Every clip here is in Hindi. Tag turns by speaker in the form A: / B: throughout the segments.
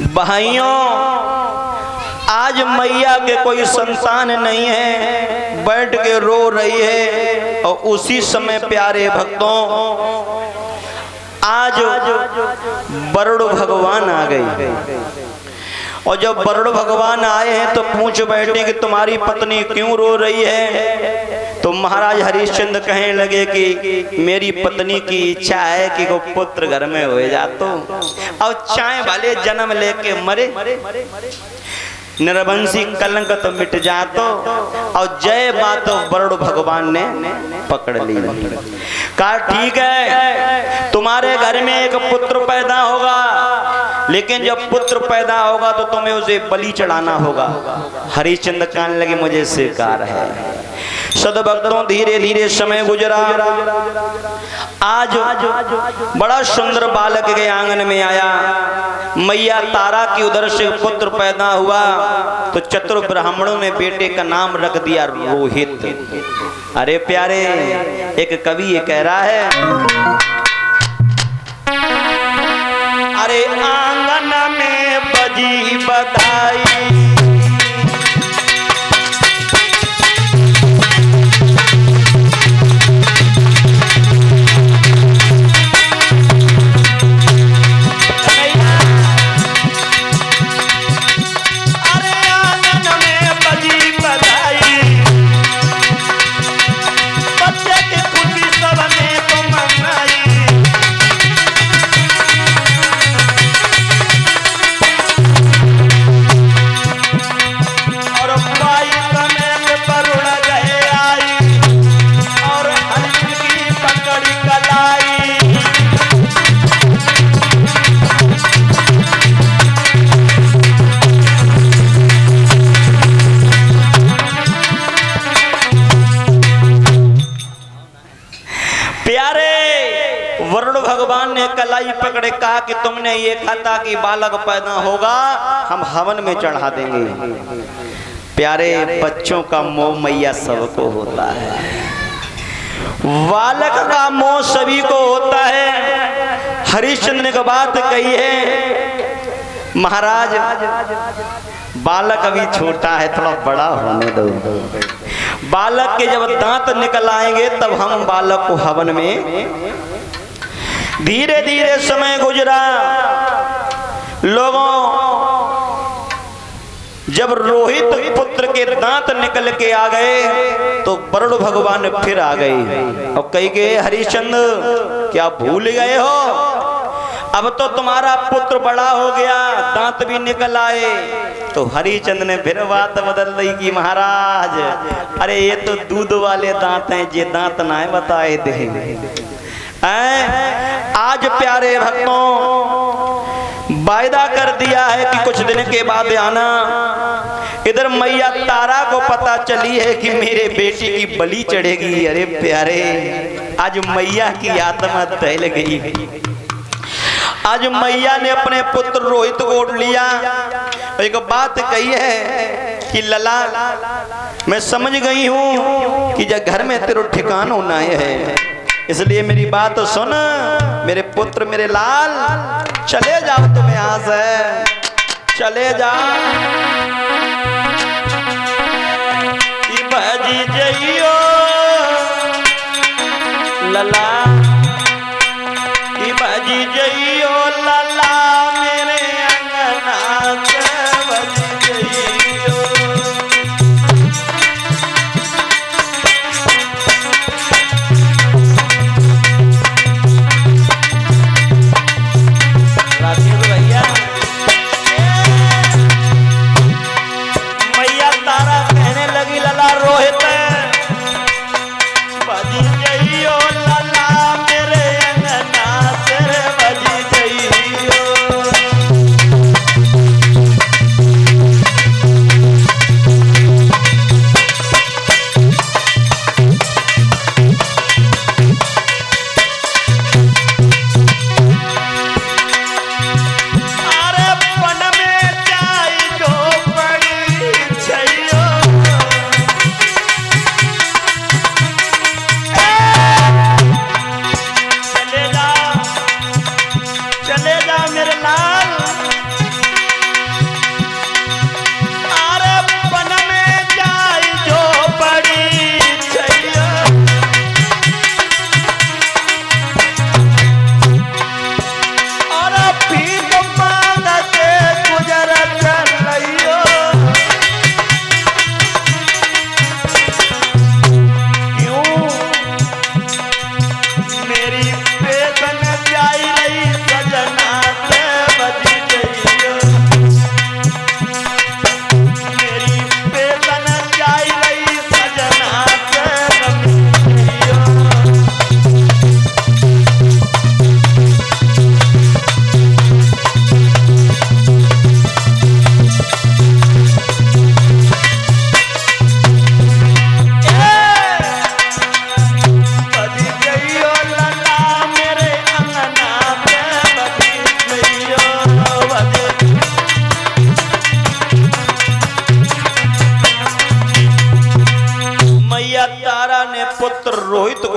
A: भाइयों, आज मैया के कोई संतान नहीं है, बैठ के रो रही है। और उसी समय प्यारे भक्तों, आज वरुण भगवान आ गई। और जब वरुण भगवान आए हैं तो पूछ बैठे कि तुम्हारी पत्नी क्यों रो रही है। तो महाराज हरिश्चंद्र कहने लगे कि मेरी पत्नी की इच्छा है कि वो पुत्र घर में हो जा, तो और चाहे भले जन्म लेके मरे, निरवंशी कलंक तो मिट जा। तो और जय बात वरुण भगवान ने पकड़ ली। कहा ठीक है, तुम्हारे घर में एक पुत्र पैदा होगा, लेकिन जब पुत्र पैदा होगा तो तुम्हें उसे बलि चढ़ाना होगा। हरिश्चंद्र कहने लगे मुझे स्वीकार है। सदभक्तों, धीरे धीरे समय गुजरा। आज बड़ा सुंदर बालक के आंगन में आया। मैया तारा की उदर से पुत्र पैदा हुआ तो चतुर ब्राह्मणों ने बेटे का नाम रख दिया रोहित। अरे प्यारे, एक कवि ये कह रहा है, अरे आंगन में बजी बधाई, कलाई पकड़े कहा कि तुमने ये कहा था कि बालक पैदा होगा, हम हवन में चढ़ा देंगे। प्यारे, बच्चों का मोह मैया सबको होता है, बालक का मोह सभी को होता है। हरिश्चंद्र ने एक बात कही है, महाराज बालक अभी छोटा है, थोड़ा बड़ा होने दो। बालक के जब दांत निकल आएंगे तब हम बालक को हवन में। धीरे धीरे समय गुजरा। लोगों, जब रोहित पुत्र के दांत निकल के आ गए तो वरुण भगवान फिर आ गई और कही गए, हरिश्चंद्र क्या भूल गए हो, अब तो तुम्हारा पुत्र बड़ा हो गया, दांत भी निकल आए। तो हरिश्चंद्र ने फिर बात बदल दी कि महाराज, अरे ये तो दूध वाले दांत हैं, ये दांत ना है, बताए दे। आज प्यारे भक्तों, वायदा कर दिया है कि कुछ दिन के बाद आना। इधर मैया तारा को पता चली है कि मेरे बेटी की बलि चढ़ेगी। अरे प्यारे, आज मैया की आत्मा दहल गई। आज मैया ने अपने पुत्र रोहित को उठ लिया। एक बात कही है कि लला, मैं समझ गई हूँ कि जब घर में तेरा ठिकान होना है, इसलिए मेरी बात सुन मेरे पुत्र, मेरे लाल, चले जाओ तुम यहाँ से, चले जाओ। बजी जइयो लला, बजी जइयो लला, मेरे अंगना से बजी जइयो। मैया तारा कहने लगी, लला रोहित बजी जइयो लला,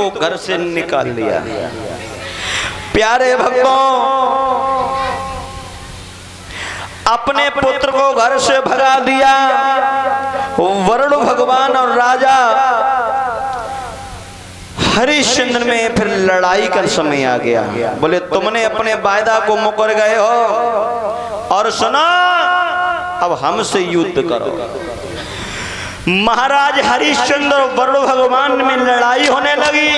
A: को घर से निकाल लिया। प्यारे भक्तों, अपने पुत्र को घर से भगा दिया। वरुण भगवान और राजा हरिश्चंद्र में फिर लड़ाई का समय आ गया। बोले तुमने अपने वायदा को मुकर गए हो और सुना, अब हमसे युद्ध करो। महाराज हरिश्चंद्र और वरुण भगवान में लड़ाई होने लगी।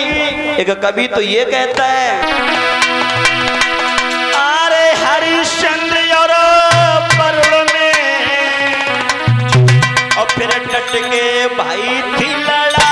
A: एक कवि तो ये कहता है, अरे हरिश्चंद्र और वरुण में और फिर डट के भाई थी लड़ाई।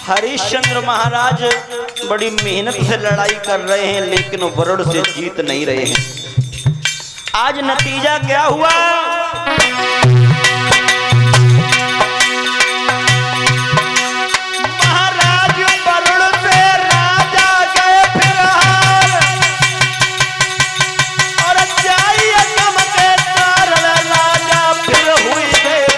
A: हरिश्चंद्र महाराज बड़ी मेहनत से लड़ाई कर रहे हैं, लेकिन वरुण से जीत नहीं रहे हैं। आज नतीजा क्या हुआ? महाराज वरुण से राजा गए फिलहाल और जाइए नम के कारण राजा फिर हुई गए।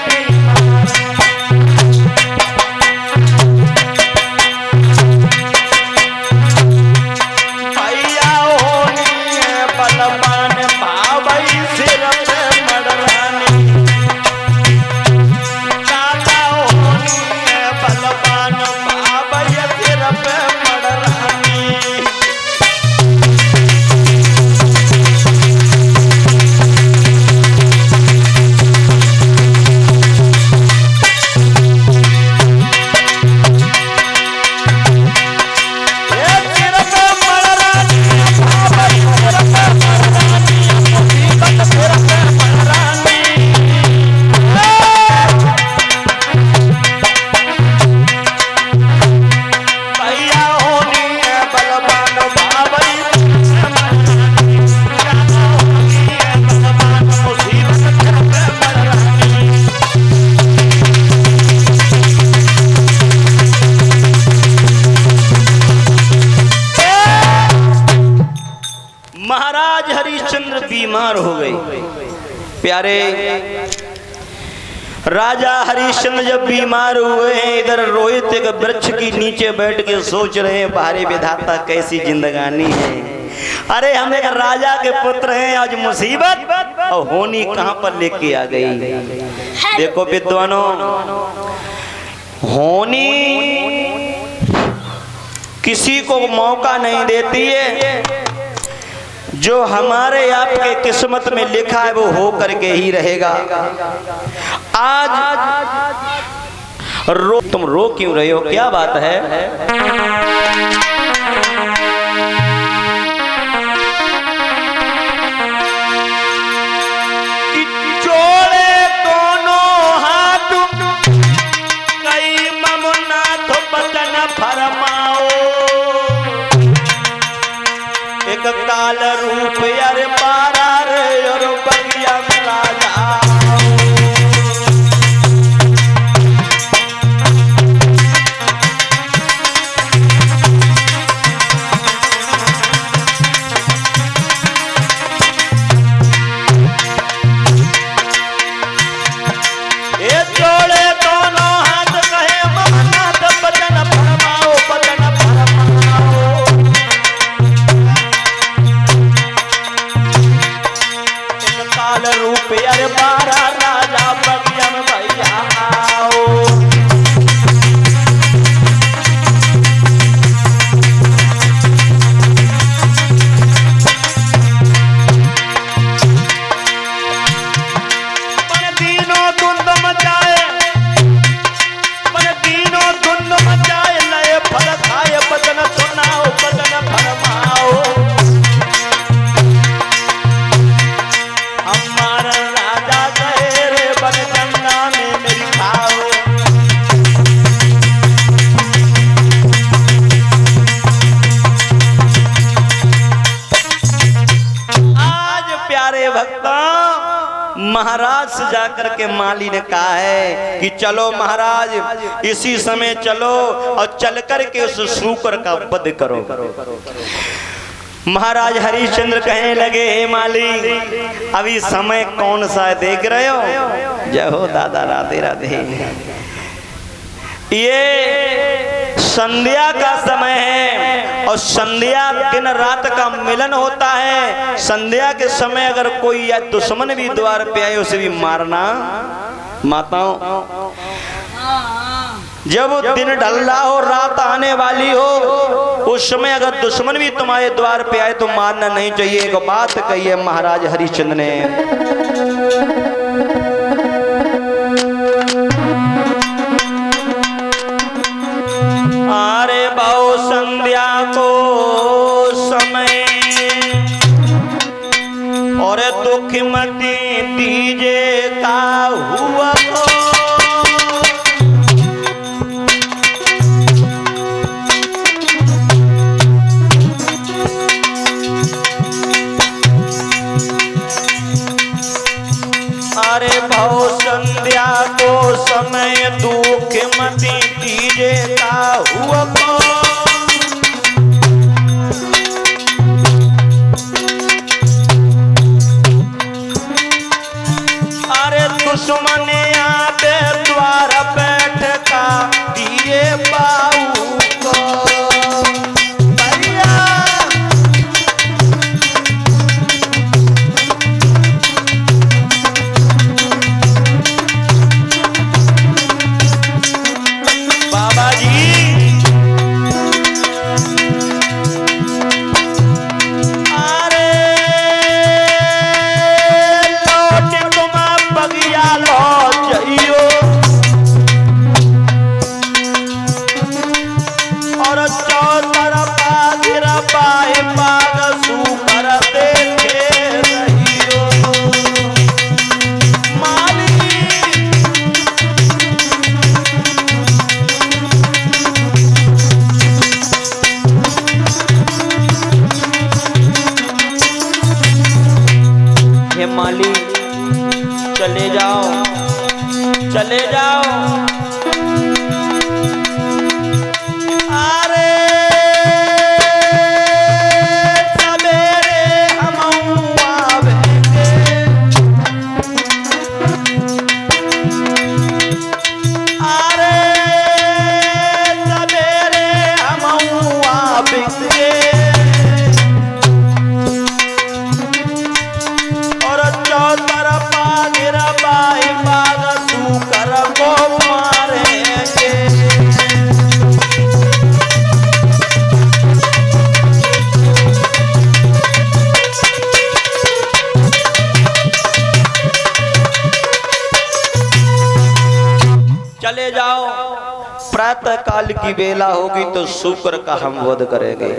A: महाराज हरिश्चंद्र बीमार हो गए। प्यारे राजा हरिश्चंद्र जब बीमार हुए हैं, इधर रोहित एक वृक्ष के नीचे बैठ के सोच रहे हैं, भारी विधाता कैसी जिंदगानी है। अरे हम एक राजा के पुत्र हैं, आज मुसीबत और होनी कहां पर लेके आ गई। देखो विद्वानों, होनी किसी को मौका नहीं देती है। जो हमारे आपके किस्मत में लिखा है वो हो करके ही रहेगा। आज तुम रो क्यों रहे हो? क्या बात है? जोड़े दोनों हाथ कई ममुनाथ बचन फरमाओ, एक काल रूप यार पारा रे और बगिया राजा। ये जोड़े दोनों हाथ कहे ममनाथ बचन फरमाओ, बचन फरमाओ। भक्तों, महाराज से जाकर के माली ने कहा है कि चलो महाराज इसी समय चलो और चल कर के उस शूकर का वध करो। महाराज हरिश्चंद्र कहने लगे, हे माली अभी समय कौन सा है देख रहे हो? जय हो दादा, राधे राधे। ये संध्या का समय है और संध्या दिन रात का मिलन होता है। संध्या के समय अगर कोई या दुश्मन भी द्वार पे आए उसे भी मारना। माताओं, जब दिन ढल रहा हो, रात आने वाली हो, उस समय अगर दुश्मन भी तुम्हारे द्वार पे आए तो मारना नहीं चाहिए। एक बात कही है महाराज हरिश्चंद्र ने, अरे बहु संध्या को समय और दुख मती दीजे का हुआ को, अरे बहु संध्या को समय दुख मती दीजे का हुआ को, अरे दुश्मन आते द्वार बैठ का दिए बाऊ को। बाबा जी अरे लौट तुम बगिया लौट जाइयो और चौतरफा गिरा पाए बाग सुपर देखे रहियो। माली हे माली चले जाओ, चले जाओ। अरे सवेरे हम आवेंगे, अरे सवेरे हम आवेंगे और चौतरफा गिरा बाई बाग सुकर को मारेंगे। चले जाओ, प्रातः काल की बेला होगी तो शुक्र का हम वध करेंगे।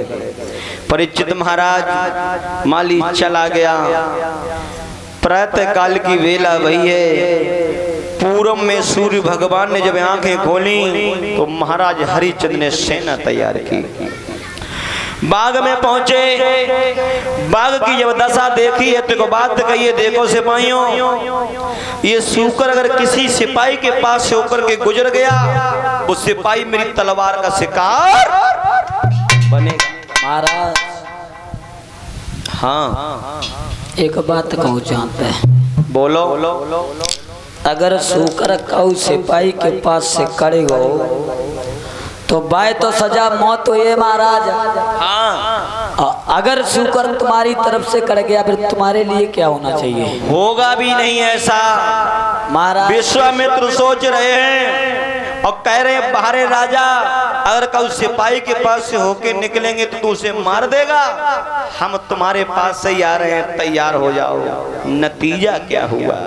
A: परीक्षित महाराज माली चला गया। प्रातः काल की वेला वही है। पूरब में सूर्य भगवान ने जब आंखें खोली तो महाराज हरिश्चंद्र ने सेना तैयार की। बाग में पहुंचे, बाग की जब दशा देखी है तो बात कही है, देखो सिपाहियों, ये सूकर अगर किसी सिपाही के पास से होकर के गुजर गया, उस सिपाही मेरी तलवार का शिकार बनेगा।
B: महाराज
A: हाँ,
B: एक बात कहूँ जानते हैं,
A: बोलो।
B: अगर सूकर कऊ सिपाही के पास से कड़े गो तो बाय तो सजा मौत हो ये महाराज।
A: हाँ,
B: अगर सूकर तुम्हारी तरफ से कड़ गया फिर तुम्हारे लिए क्या होना चाहिए?
A: होगा भी नहीं ऐसा
B: महाराज।
A: विश्वामित्र सोच रहे हैं और कह रहे हैं, बाहरे राजा अगर कल सिपाही के पास से होके निकलेंगे तो तू उसे मार देगा। हम तुम्हारे पास से ही आ रहे हैं, तैयार हो जाओ। नतीजा क्या हुआ?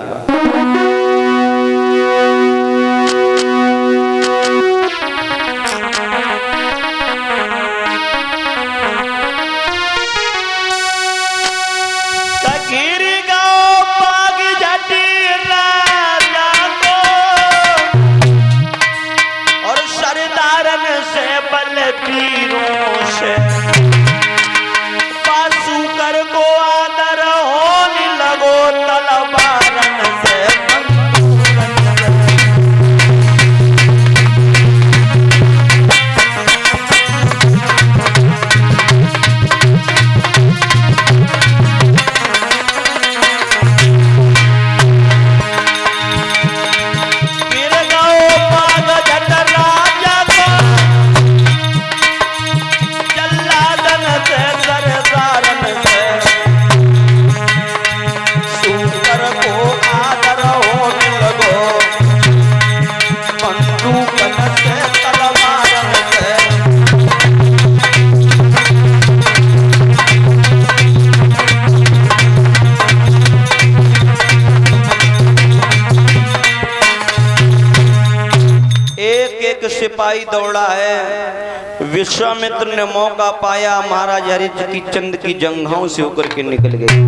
A: सिपाही दौड़ा है। विश्वामित्र ने मौका पाया, महाराज हरिश्चंद्र की जंघाओं से होकर के निकल गए।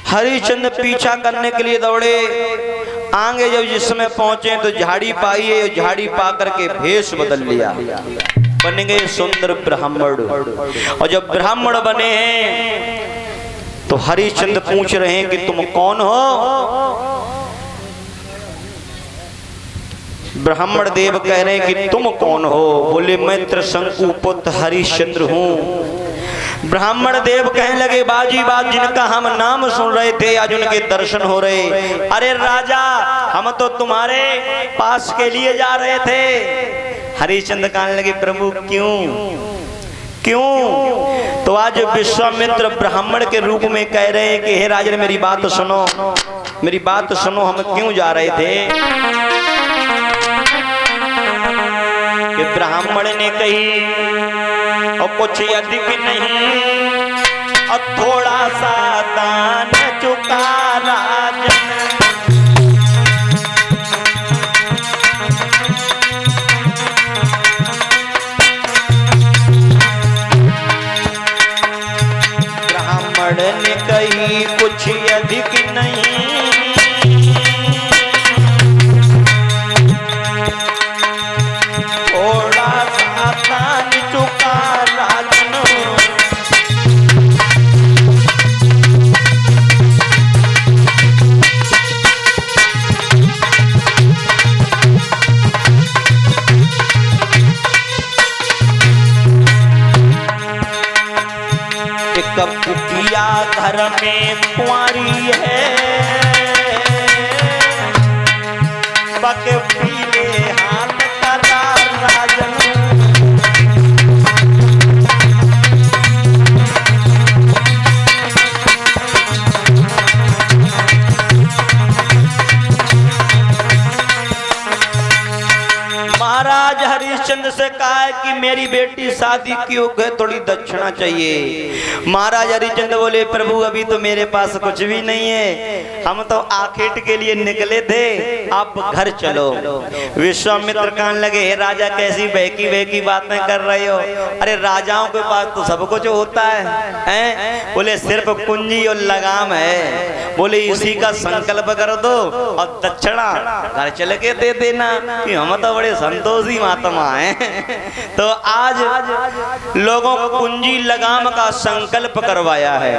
A: हरिश्चंद्र पीछा करने के लिए दौड़े, आगे जब जिस समय पहुंचे तो झाड़ी पाई है, झाड़ी पा करके भेष बदल लिया, बन गए सुंदर ब्राह्मण। और जब ब्राह्मण बने हैं तो हरिश्चंद्र पूछ रहे हैं कि तुम कौन हो? ब्राह्मण देव कह रहे हैं कि तुम कौन हो? बोले मैं त्रिशंकु पुत्र हरिश्चंद्र हूँ। ब्राह्मण देव कहने लगे, बाजी बात जिनका हम नाम सुन रहे थे आज उनके दर्शन हो रहे। अरे राजा, हम तो तुम्हारे पास के लिए जा रहे थे। हरिश्चंद्र कहने लगे, प्रभु क्यों क्यों? तो आज विश्वामित्र ब्राह्मण के रूप में कह रहे हैं कि हे राजन मेरी बात सुनो, मेरी बात सुनो, हम क्यों जा रहे थे? कि ब्राह्मण ने कही, और कुछ अधिक नहीं, और थोड़ा सा दान चुका राजन। ब्राह्मण ने कही कुछ अधिक नहीं, कुटिया घर में कुंवारी है, बक पीले हाथ करा राजन। महाराज हरिश्चंद्र से कहा है कि मेरी बेटी शादी की हो गए, थोड़ी दक्षिणा चाहिए। महाराज हरिश्चंद्र बोले, प्रभु अभी तो मेरे पास कुछ भी नहीं है, हम तो आखेट के लिए निकले थे, आप घर चलो। विश्वामित्र कहने लगे, हे राजा कैसी बहकी बहकी बातें कर रहे हो? अरे राजाओं के पास तो सब कुछ होता है? बोले सिर्फ कुंजी और लगाम है। बोले इसी का संकल्प कर दो और दक्षिणा घर चल के दे देना, कि हम तो बड़े संतोषी महात्मा हैं। तो आज लोगों को कुंजी लगाम का संकल्प करवाया है।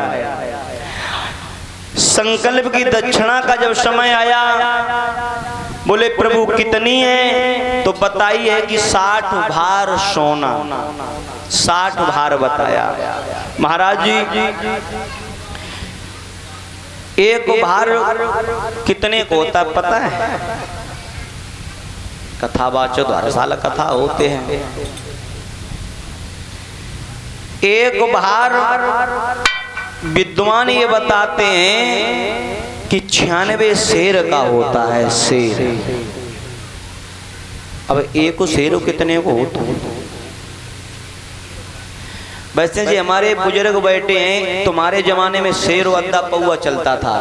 A: संकल्प की दक्षिणा का जब समय आया, बोले प्रभु कितनी है? तो बताई है कि 60 भार सोना, 60 भार बताया। महाराज जी एक भार कितने को होता पता है? कथावाचक हर साल कथा होते हैं। एक भार विद्वान ये बताते हैं कि 96 शेर का होता है, शेर। अब एक शेर कितने को होता है? वैसे जी हमारे बुजुर्ग बैठे हैं, तुम्हारे जमाने में शेर व अद्दा पौआ चलता था।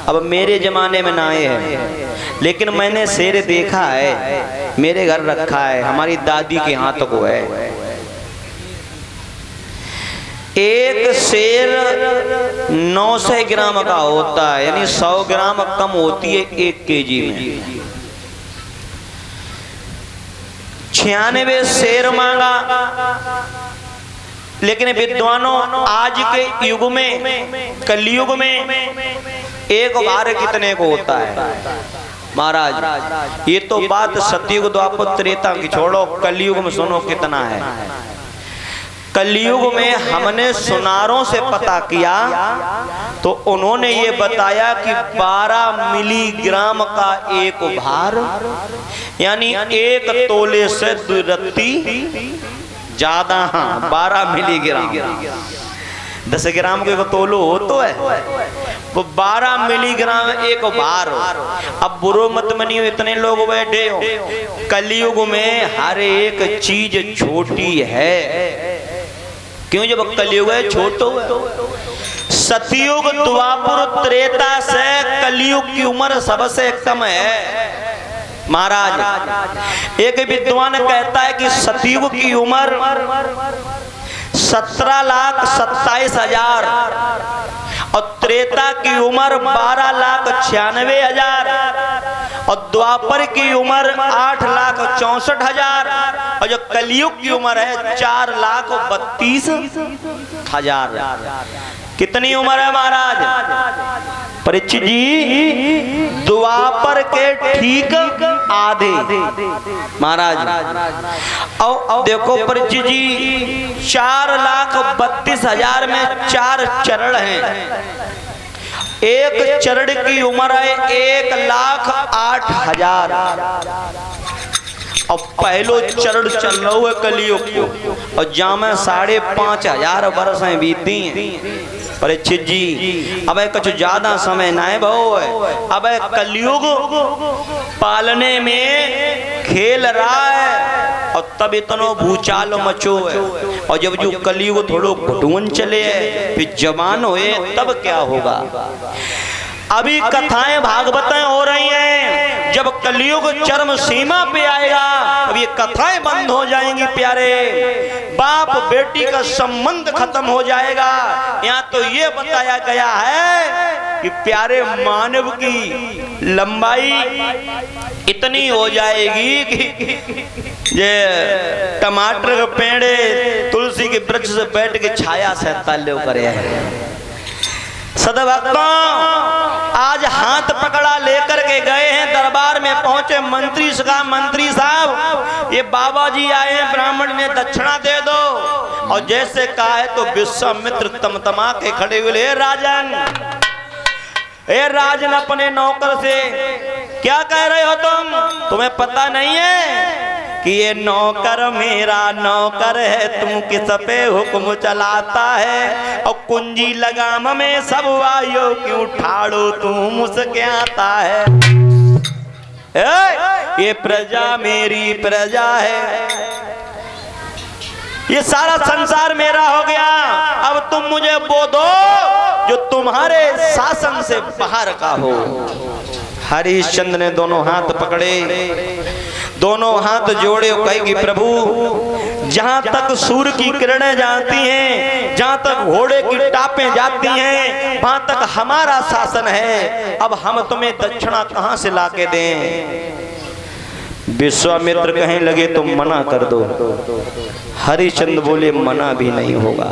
A: अब मेरे जमाने में ना है, लेकिन मैंने शेर देखा है, मेरे घर रखा है, हमारी दादी के हाथ को है। एक शेर 900 ग्राम का होता है, यानी 100 ग्राम कम होती है 1 केजी में। 96 शेर मांगा, लेकिन विद्वानों आज के युग में, कलयुग में एक भार कितने को होता है? महाराज ये तो बात सतयुग द्वापर त्रेता की छोड़ो, कलयुग में सुनो कितना है। कलयुग में हमने सुनारों से पता किया तो उन्होंने ये बताया कि 12 मिलीग्राम का एक भार, यानी 1 तोले से 2 रत्ती ज्यादा। हाँ 12 मिलीग्राम, 10 ग्राम को 1 तोलो हो तो है, वो 12 मिलीग्राम एक भार। अब बुरो मत मनियो, इतने लोग बैठे हो, कलयुग में हर एक चीज छोटी है। क्यों? जब कलयुग है छोटो है। सतयुग द्वापर त्रेता से कलयुग की उम्र सबसे कम है। महाराज एक विद्वान कहता है कि सतयुग की उम्र 17,27,000 और त्रेता की उम्र 12,96,000 और द्वापर की उम्र 8,64,000 और जो कलयुग की उम्र है 4,32,000। कितनी उम्र है महाराज? परीक्षित जी द्वापर के ठीक आधे महाराज। और देखो परीक्षित जी 4,32,000 में 4 चरण हैं। एक चरण की उम्र है 1,08,000 और पहलो चरण चल रहा है कलयुग और जामे 5,500 वर्ष बीती हैं। परीक्षित जी अब कुछ ज्यादा समय ना है बहु है, अब कलयुग पालने में खेल रहा है और तब इतनो भूचाल मचो है। और जब जो कलयुग थोड़ो घुटुन चले फिर जवान होए तब क्या होगा? अभी कथाएं भागवतें हो रही हैं, जब कलयुग चरम सीमा पे आएगा अब ये कथाएं बंद हो जाएंगी प्यारे। बाप बेटी का संबंध खत्म हो जाएगा। यहाँ तो ये बताया गया है कि प्यारे मानव की लंबाई इतनी हो जाएगी कि ये टमाटर के पेड़े तुलसी के वृक्ष से बैठ के छाया से ताल्लुक करे। सदभक्तों आज हाथ पकड़ा लेकर के गए हैं, दरबार में पहुंचे मंत्री साहब ये बाबा जी आए हैं, ब्राह्मण ने दक्षिणा दे दो। और जैसे कहा है तो विश्वामित्र तमतमा के खड़े हुए, राजन अपने नौकर से क्या कह रहे हो तुम्हें पता नहीं है कि ये नौकर मेरा नौकर है, तुम किस पे हुक्म चलाता है? और कुंजी लगाम में सब वायु क्यों ठाड़ो तू मुझसे आता है? ये प्रजा मेरी प्रजा है, ये सारा संसार मेरा हो गया। अब तुम मुझे वो दो जो तुम्हारे शासन से बाहर का हो। हरिश्चंद्र ने दोनों हाथ पकड़े, दोनों हाथ जोड़े और कहे कि प्रभु जहां तक सूर्य की किरणें जाती हैं, जहां तक घोड़े की टापें जाती हैं, वहां तक हमारा शासन है। अब हम तुम्हें दक्षिणा कहां से लाके दें? विश्वामित्र कहने लगे तुम मना कर दो। हरिश्चंद्र बोले मना भी नहीं होगा,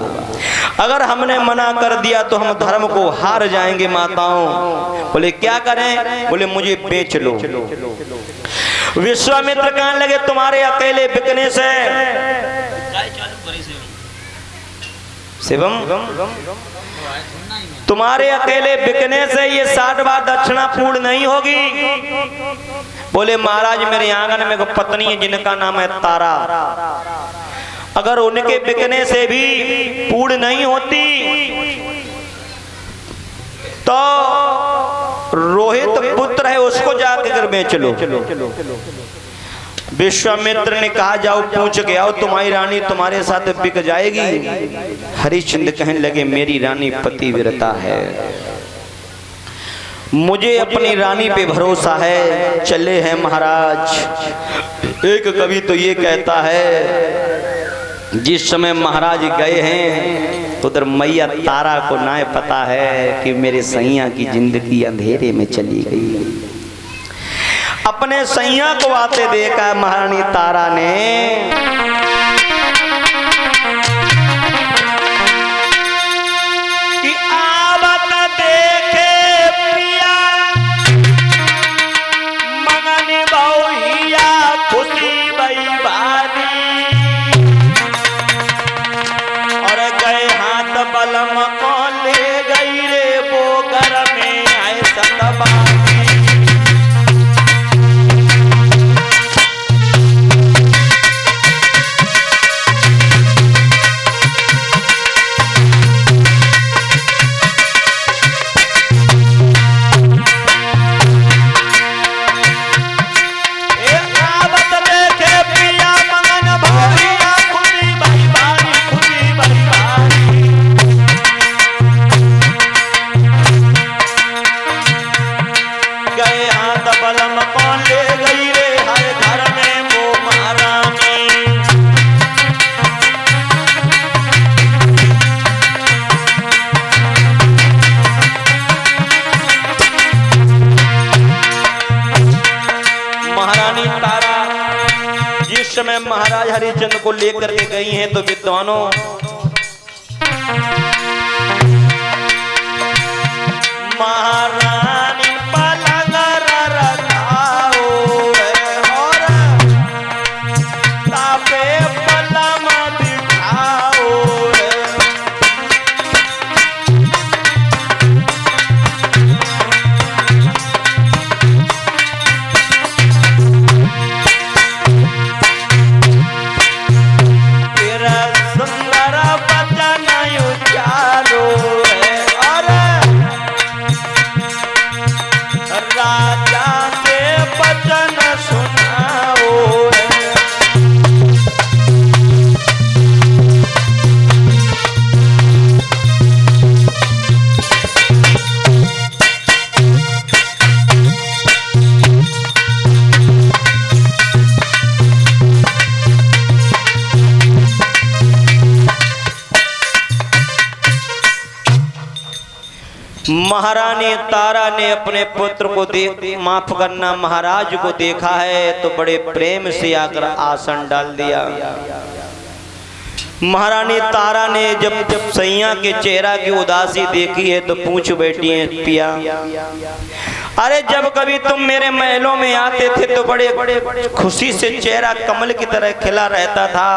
A: अगर हमने मना कर दिया तो हम धर्म को हार जाएंगे माताओं। बोले क्या करें? बोले मुझे बेच लो। विश्वामित्र कहने लगे तुम्हारे अकेले बिकने से शिवम तुम्हारे अकेले बिकने से ये 60 बार दक्षिणा पूर्ण नहीं होगी। बोले महाराज मेरे आंगन में एक पत्नी है जिनका नाम है तारा, अगर उनके बिकने से भी पूर्ण नहीं होती तो रोहित पुत्र है उसको जाकर बेच लो। विश्वामित्र ने कहा जाओ पूछ के आओ, तुम्हारी रानी तुम्हारे साथ बिक जाएगी। हरिश्चंद्र कहने लगे मेरी रानी पतिव्रता है, मुझे अपनी रानी पे भरोसा है। चले हैं महाराज। एक कवि तो ये कहता है जिस समय महाराज गए हैं उधर मैया तारा को ना पता है कि मेरे सैया की जिंदगी अंधेरे में चली गई। अपने सैया को आते देखा महारानी तारा ने, कि आवत देखे पिया मंगन बहुया खुशी बई भारी, और गए हाथ बलम को ले गई रे वो घर में आए सतबारी। समय महाराज हरिश्चंद्र को लेकर के गई हैं तो विद्वानों महारानी पलंग रखाओ और तापे पलम बिठाओ। तेरा सुंदर बचन उचारो और राजा के बचन सुनाओ। महारानी तारा ने अपने पुत्र को माफ करना महाराज को देखा है तो बड़े प्रेम से आकर आसन डाल दिया। महारानी तारा ने जब सैया के चेहरा की उदासी देखी है तो पूछ बैठी है पिया, अरे जब कभी तुम मेरे महलों में आते थे तो बड़े खुशी से चेहरा कमल की तरह खिला रहता था,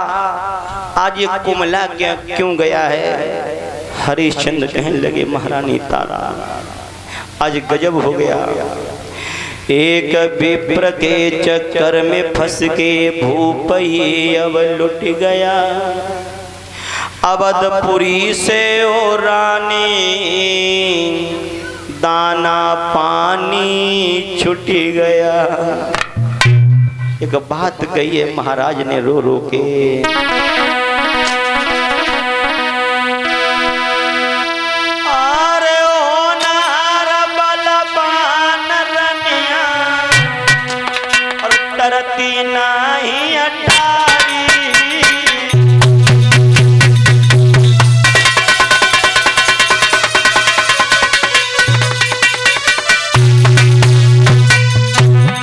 A: आज ये कुमला क्यों गया है? हरिश्चंद्र कहने लगे महारानी तारा आज गजब हो गया, एक विप्र के चक्कर में फंस के भूप ही अब लुट गया, अवधपुरी से ओ रानी दाना पानी छूट गया। एक बात कही है महाराज ने रो रो के, नहीं अटारी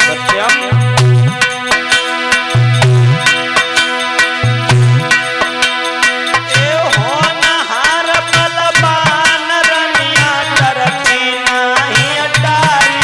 A: सत्यम ए होनहार बलवान रनिया डरती नहीं अटारी।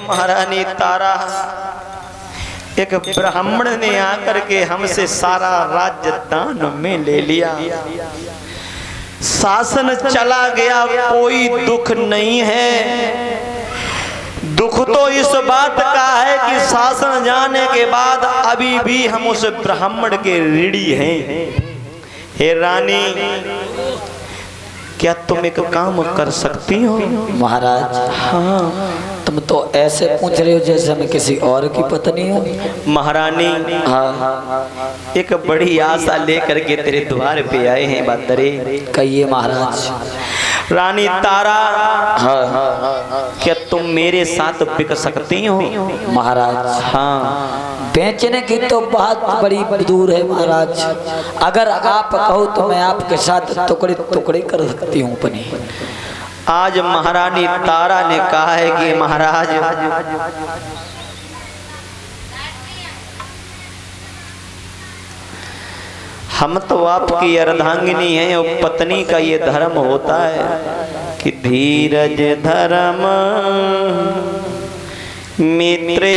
A: महारानी तारा एक ब्राह्मण ने आकर के हमसे सारा राज्य दान में ले लिया, शासन चला गया, कोई दुख नहीं है। दुख तो इस बात का है कि शासन जाने के बाद अभी भी हम उस ब्राह्मण के ऋणी हैं। हे रानी, क्या तुम एक काम कर सकती हो?
B: महाराज, हाँ। तुम तो ऐसे पूछ रहे हो जैसे मैं किसी और की पत्नी हूँ।
A: महारानी,
B: हाँ,
A: एक बड़ी आशा लेकर के तेरे द्वार पे आए हैं। बात करे
B: कहिए महाराज।
A: रानी तारा,
B: हाँ
A: क्या तुम मेरे साथ बिक सकती हो?
B: महाराज,
A: हाँ।
B: बेचने की तो बात बड़ी दूर है महाराज, अगर आप कहो तो मैं आपके साथ टुकड़े टुकड़े कर सकती हूँ अपने।
A: आज महारानी तारा ने कहा है कि महाराज हम तो आपकी अर्धांगिनी हैं और पत्नी का ये धर्म होता है कि धीरज धर्म मित्र